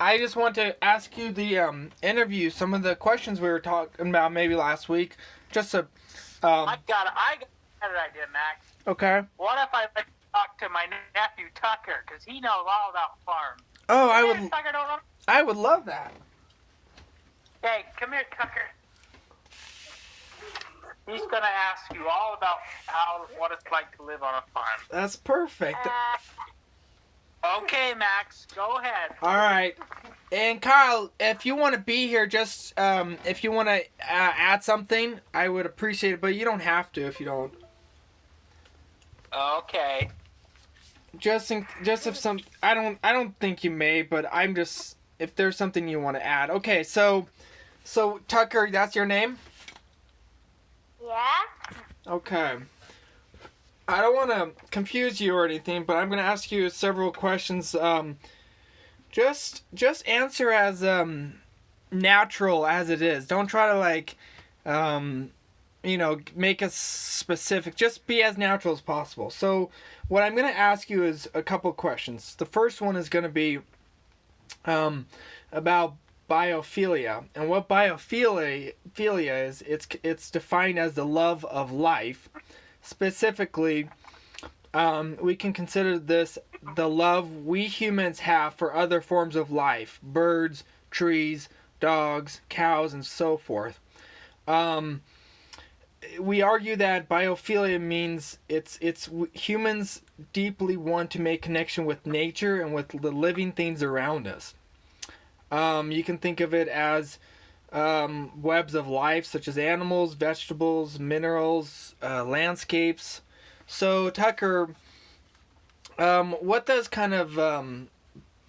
I just want to ask you the interview, some of the questions we were talking about maybe last week. Just a. I got an idea, Max. Okay. What if I let you talk to my nephew Tucker, because he knows all about farms? Oh, I would love that. Hey, come here, Tucker. He's going to ask you all about what it's like to live on a farm. That's perfect. Okay, Max, go ahead. All right. And Kyle, if you want to be here, just if you want to add something, I would appreciate it. But you don't have to if you don't. Okay. Just if some, I don't think you may, but I'm just, if there's something you want to add. Okay, so Tucker, that's your name? Yeah. Okay. I don't want to confuse you or anything, but I'm going to ask you several questions. Just answer as natural as it is. Don't try to make us specific. Just be as natural as possible. So what I'm going to ask you is a couple questions. The first one is going to be about biophilia. And what biophilia is, it's defined as the love of life. Specifically, we can consider this the love we humans have for other forms of life, birds, trees, dogs, cows, and so forth. We argue that biophilia means it's humans deeply want to make connection with nature and with the living things around us. You can think of it as webs of life, such as animals, vegetables, minerals, landscapes. So, Tucker, what does kind of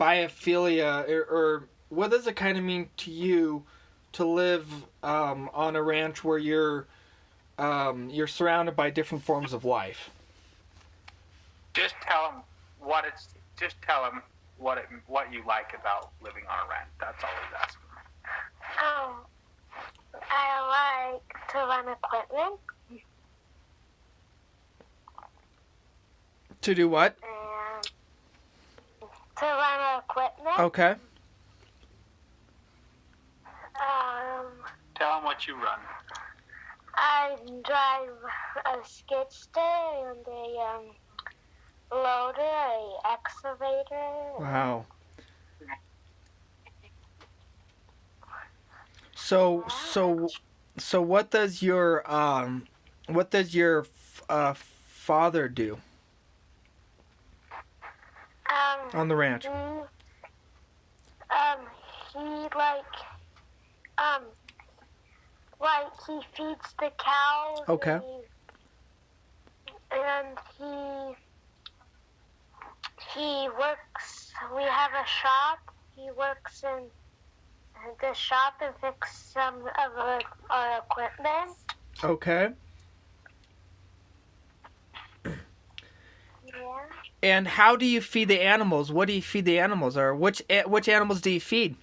biophilia, or what does it kind of mean to you to live on a ranch where you're surrounded by different forms of life? Just tell him what you like about living on a ranch. That's all he's asking. I like to run equipment. To do what? To run equipment. Okay. Tell him what you run. I drive a skid steer and a loader, a excavator. Wow. So what does your father do on the ranch? He feeds the cows. Okay. And he works. We have a shop. He works in the shop and fix some of our equipment. Okay. Yeah. And how do you feed the animals? What do you feed the animals? Or which animals do you feed?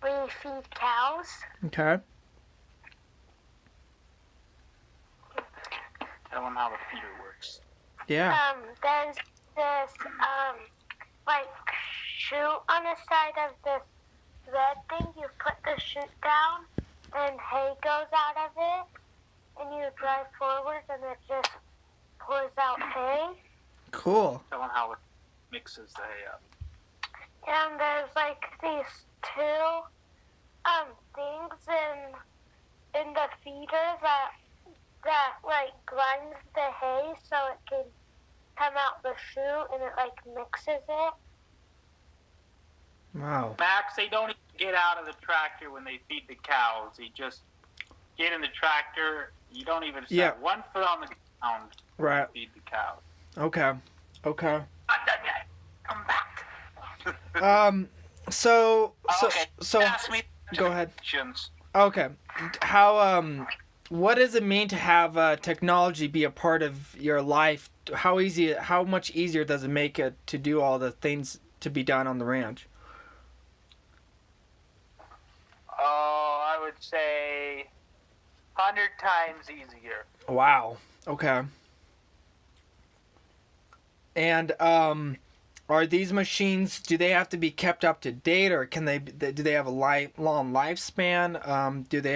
We feed cows. Okay. Tell them how the feeder works. Yeah. There's this chute on the side of this red thing. You put the chute down, and hay goes out of it, and you drive forward, and it just pours out hay. Cool. Tell them how it mixes the hay up. And there's these two things in the feeder that grinds the hay so it can come out the chute, and it mixes it. Wow. Max, they don't even get out of the tractor when they feed the cows. They just get in the tractor. You don't even set one foot on the ground right. to feed the cows. Okay. Not done yet. Come back. So Ask me. Go ahead. Questions. Okay. How what does it mean to have technology be a part of your life? How much easier does it make it to do all the things to be done on the ranch? Oh, I would say 100 times easier. Wow. Okay. And are these machines, do they have to be kept up to date, or do they have a long lifespan? Do they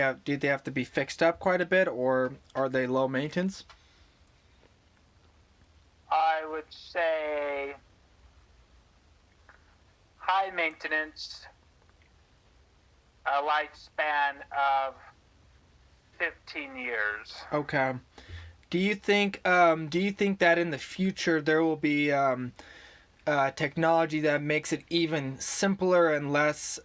have to be fixed up quite a bit, or are they low maintenance? I would say high maintenance, a lifespan of 15 years. Okay. Do you think that in the future there will be technology that makes it even simpler and less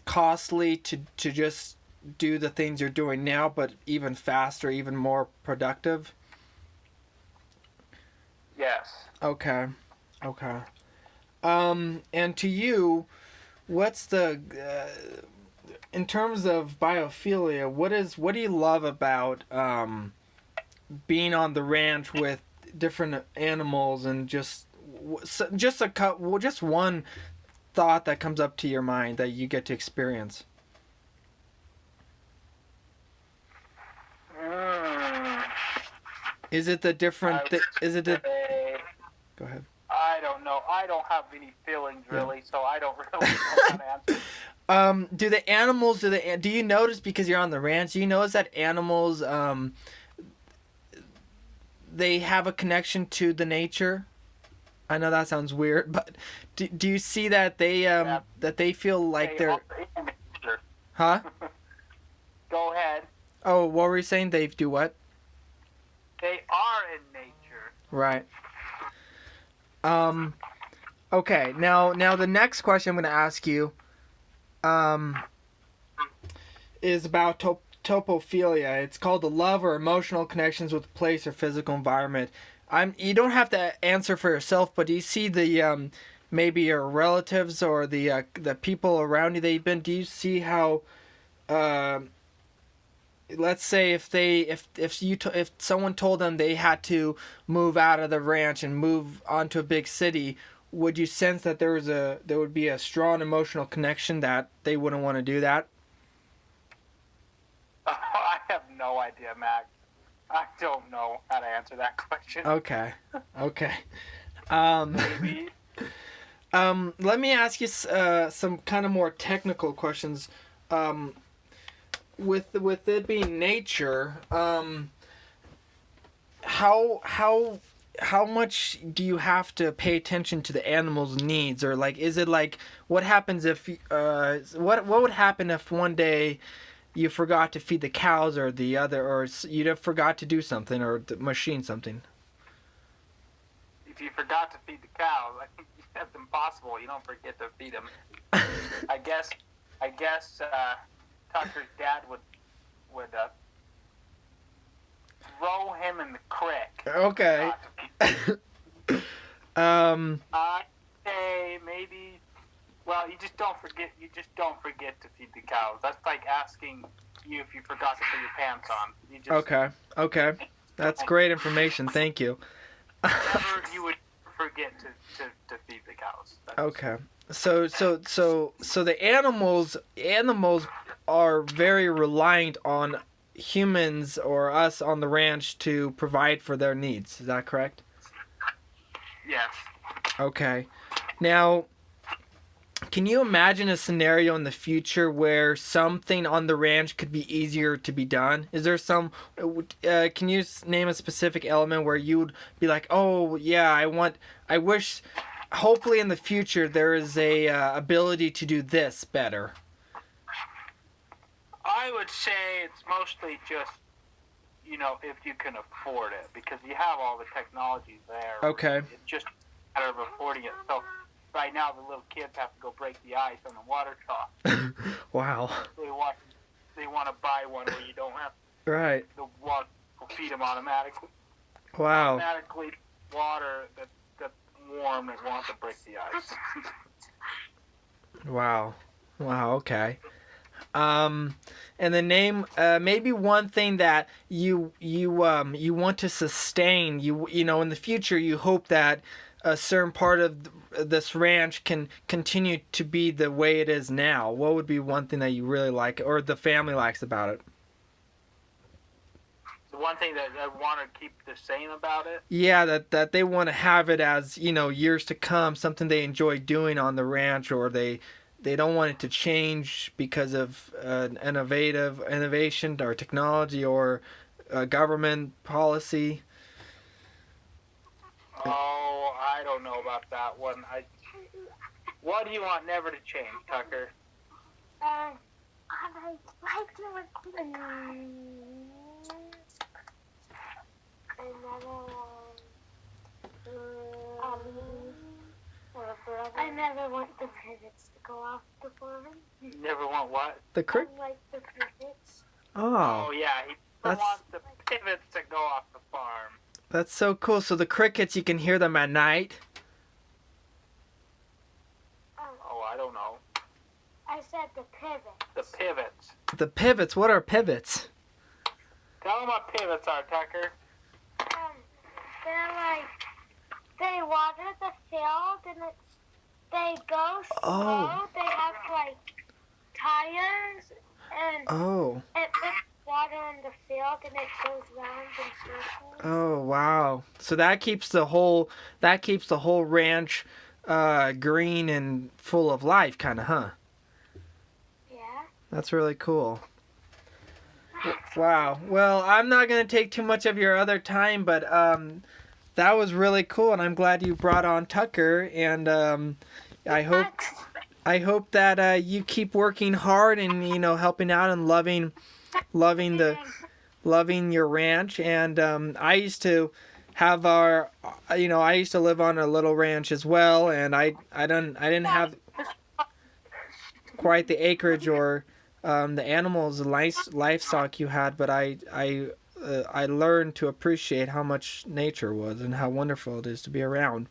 costly to just do the things you're doing now, but even faster, even more productive? Yes. Okay. And to you, what's the in terms of biophilia, what do you love about being on the ranch with different animals, and just one thought that comes up to your mind that you get to experience? Is it the different? Is it the? Go ahead. I don't know. I don't have any feelings really, so I don't really know how to answer. Do the animals? Do you notice, because you're on the ranch? Do you notice that animals they have a connection to the nature? I know that sounds weird, but do you see that they feel like they're? Huh? Go ahead. Oh, what were you saying? They do what? They are in nature. Right. Okay. Now the next question I'm going to ask you, is about topophilia. It's called the love or emotional connections with place or physical environment. You don't have to answer for yourself, but do you see the maybe your relatives or the people around you that you've been? Do you see how? Let's say if someone told them they had to move out of the ranch and move onto a big city, would you sense that there would be a strong emotional connection that they wouldn't want to do that? I have no idea, Max. I don't know how to answer that question. Okay. Maybe. Let me ask you some kind of more technical questions. With it being nature, how much do you have to pay attention to the animal's needs, or like, is it like, what happens if what would happen if one day you forgot to feed the cows, or you forgot to do something, or machine something? If you forgot to feed the cows, I think that's impossible. You don't forget to feed them. I guess Tucker's dad would throw him in the creek. Okay. I'd say maybe. Well, you just don't forget to feed the cows. That's like asking you if you forgot to put your pants on. Okay. That's great information. Thank you. Never you would forget to feed the cows. Okay. So the animals are very reliant on humans or us on the ranch to provide for their needs. Is that correct? Yes. Okay. Now, can you imagine a scenario in the future where something on the ranch could be easier to be done? Is there can you name a specific element where you would be like, oh yeah, I wish, hopefully in the future there is a ability to do this better? I would say it's mostly just, if you can afford it, because you have all the technology there. Okay. It's just a matter of affording it. So right now the little kids have to go break the ice on the water trough. Wow. They want to buy one where you don't have right. The water will feed them automatically. Wow. Automatically water that's warm and wants to break the ice. Wow. Okay. And the name, maybe one thing that you want to sustain, in the future, you hope that a certain part of this ranch can continue to be the way it is now. What would be one thing that you really like, or the family likes about it? The one thing that I want to keep the same about it. Yeah, that they want to have it as, years to come, something they enjoy doing on the ranch, or they don't want it to change because of innovation or technology or government policy. Oh, I don't know about that one. What do you want never to change, Tucker? I like to I never want the pivots to go off the farm. You never want what? The crick? I like the pivots. Oh yeah, he That's- wants the pivots to go off the farm. That's so cool. So the crickets, you can hear them at night? Oh, I don't know. I said the pivots. The pivots. The pivots, what are pivots? Tell them what pivots are, Tucker. They're like, they water the field and they go slow. Oh. They have like tires and it puts water in the field and it goes round in circles. Oh, wow. So that keeps the whole ranch green and full of life, kind of, huh? Yeah. That's really cool. Wow. Well, I'm not going to take too much of your other time, but that was really cool, and I'm glad you brought on Tucker, and I hope that you keep working hard and helping out and loving your ranch. And I used to have I used to live on a little ranch as well, and I didn't have quite the acreage or the animals, the livestock you had, but I learned to appreciate how much nature was and how wonderful it is to be around.